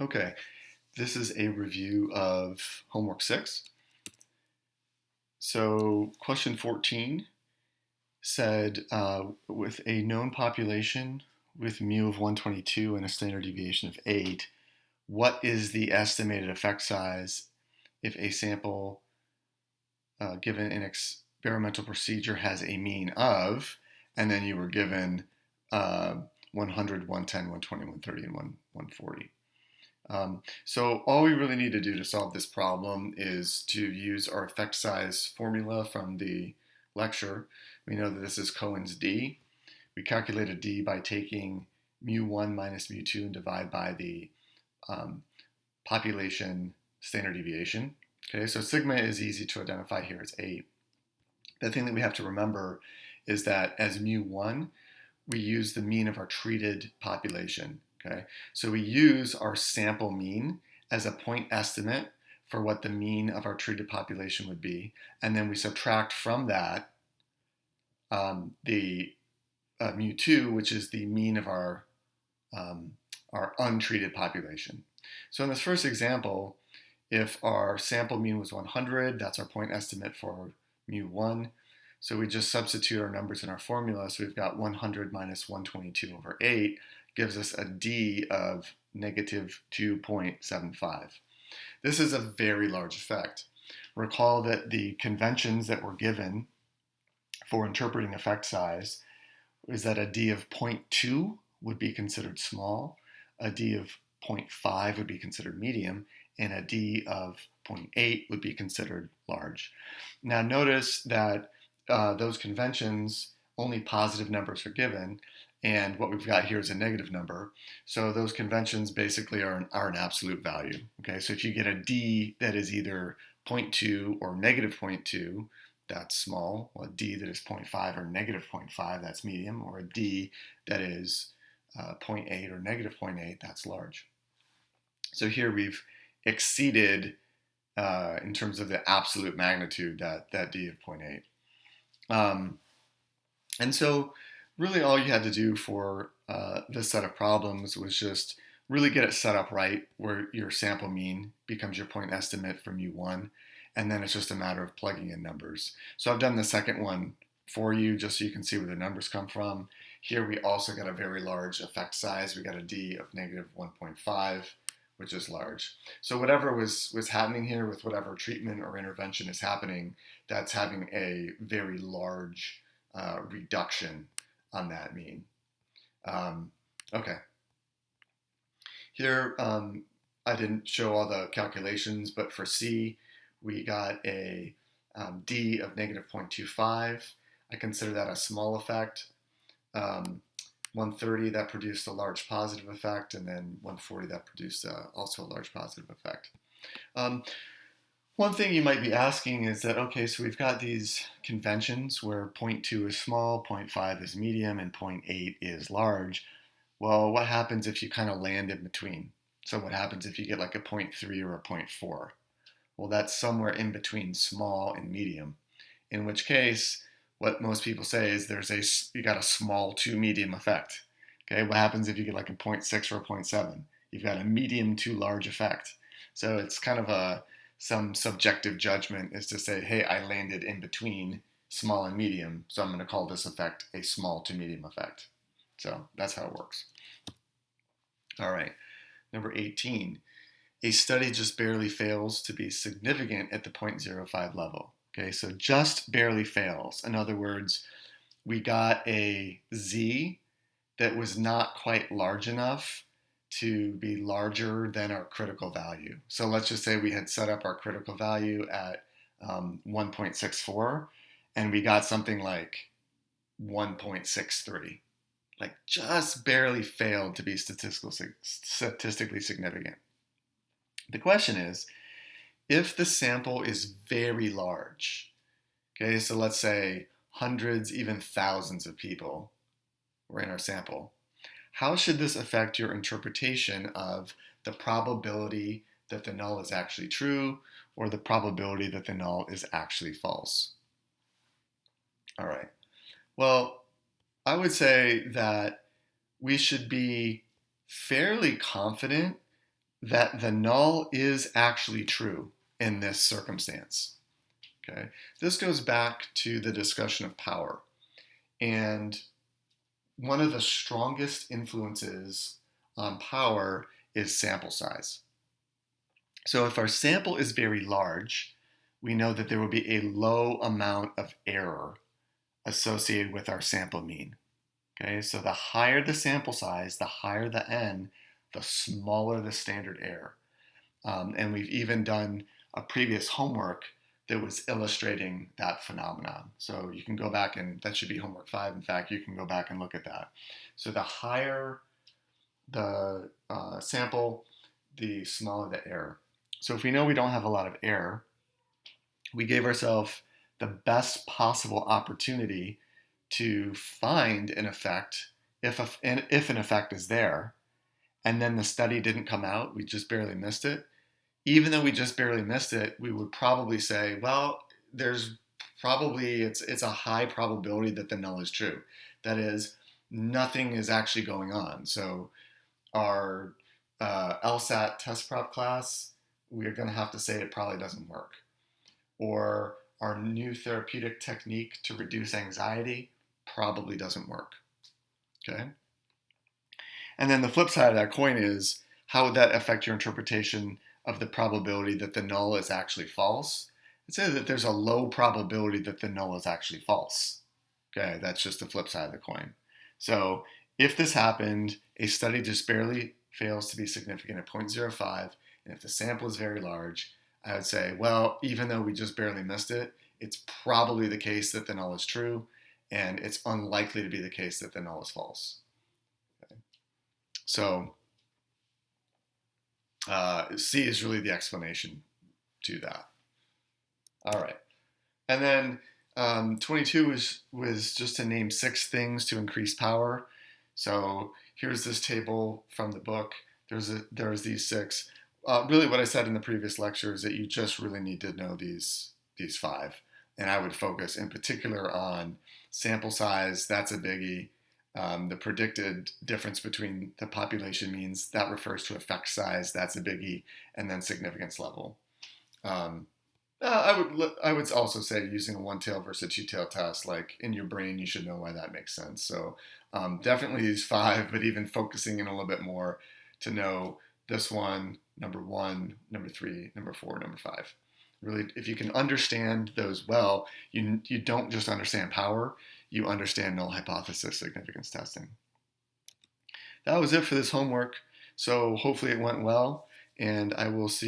Okay, this is a review of homework 6. So question 14 said with a known population with mu of 122 and a standard deviation of 8, what is the estimated effect size if a sample given an experimental procedure has a mean of, and then you were given 100, 110, 120, 130, and 140. So all we really need to do to solve this problem is to use our effect size formula from the lecture. We know that this is Cohen's d. We calculated d by taking mu1 minus mu2 and divide by the population standard deviation. Okay, so sigma is easy to identify here. It's 8. The thing that we have to remember is that as mu1, we use the mean of our treated population. Okay, so we use our sample mean as a point estimate for what the mean of our treated population would be, and then we subtract from that the mu2, which is the mean of our untreated population. So in this first example, if our sample mean was 100, that's our point estimate for mu1. So we just substitute our numbers in our formula. So we've got 100 minus 122 over 8 gives us a d of negative 2.75. This is a very large effect. Recall that the conventions that were given for interpreting effect size is that a d of 0.2 would be considered small, a d of 0.5 would be considered medium, and a d of 0.8 would be considered large. Now notice that those conventions, only positive numbers are given, and what we've got here is a negative number. So those conventions basically are an absolute value. Okay, so if you get a d that is either 0.2 or negative 0.2, that's small. Well, a d that is 0.5 or negative 0.5, that's medium. Or a d that is 0.8 or negative 0.8, that's large. So here we've exceeded, in terms of the absolute magnitude, that d of 0.8. And so really all you had to do for this set of problems was just really get it set up right, where your sample mean becomes your point estimate from mu1, and then it's just a matter of plugging in numbers. So I've done the second one for you just so you can see where the numbers come from. Here we also got a very large effect size. We got a d of negative 1.5, which is large. So whatever was happening here with whatever treatment or intervention is happening, that's having a very large reduction on that mean. Okay. Here, I didn't show all the calculations, but for C, we got a D of negative 0.25. I consider that a small effect. 130, that produced a large positive effect, and then 140, that produced also a large positive effect. One thing you might be asking is that, okay, so we've got these conventions where 0.2 is small, 0.5 is medium, and 0.8 is large. Well, what happens if you kind of land in between? So what happens if you get like a 0.3 or a 0.4? Well, that's somewhere in between small and medium, in which case, what most people say is you got a small to medium effect. Okay, what happens if you get like a 0.6 or a 0.7? You've got a medium to large effect. So it's kind of some subjective judgment is to say, hey, I landed in between small and medium, so I'm going to call this effect a small to medium effect. So that's how it works. All right, number 18. A study just barely fails to be significant at the 0.05 level. Okay, so just barely fails. In other words, we got a z that was not quite large enough to be larger than our critical value. So let's just say we had set up our critical value at 1.64 and we got something like 1.63. Like just barely failed to be statistically significant. The question is, if the sample is very large, okay, so let's say hundreds, even thousands of people were in our sample, how should this affect your interpretation of the probability that the null is actually true or the probability that the null is actually false? All right. Well, I would say that we should be fairly confident that the null is actually true in this circumstance. Okay, this goes back to the discussion of power. And one of the strongest influences on power is sample size. So if our sample is very large, we know that there will be a low amount of error associated with our sample mean. Okay, so the higher the sample size, the higher the n, the smaller the standard error. And we've even done a previous homework that was illustrating that phenomenon. So you can go back, and that should be homework 5. In fact, you can go back and look at that. So the higher the sample, the smaller the error. So if we know we don't have a lot of error, we gave ourselves the best possible opportunity to find an effect if an effect is there, and then the study didn't come out, we just barely missed it. Even though we just barely missed it, we would probably say, well, there's probably, it's a high probability that the null is true. That is, nothing is actually going on. So our LSAT test prep class, we're going to have to say it probably doesn't work. Or our new therapeutic technique to reduce anxiety probably doesn't work. Okay? And then the flip side of that coin is, how would that affect your interpretation of the probability that the null is actually false? I'd say that there's a low probability that the null is actually false. Okay, that's just the flip side of the coin. So if this happened, a study just barely fails to be significant at 0.05, and if the sample is very large, I would say, well, even though we just barely missed it, it's probably the case that the null is true, and it's unlikely to be the case that the null is false. Okay. So C is really the explanation to that. All right. And then 22 was just to name 6 things to increase power. So here's this table from the book. There's these 6. Really what I said in the previous lecture is that you just really need to know these 5. And I would focus in particular on sample size. That's a biggie. The predicted difference between the population means, that refers to effect size. That's a biggie. And then significance level. I would also say using a one-tail versus a two-tail test, like in your brain, you should know why that makes sense. So definitely these 5, but even focusing in a little bit more to know this one, number 1, number 3, number 4, number 5. Really, if you can understand those well, you don't just understand power, you understand null hypothesis significance testing. That was it for this homework. So hopefully it went well, and I will see you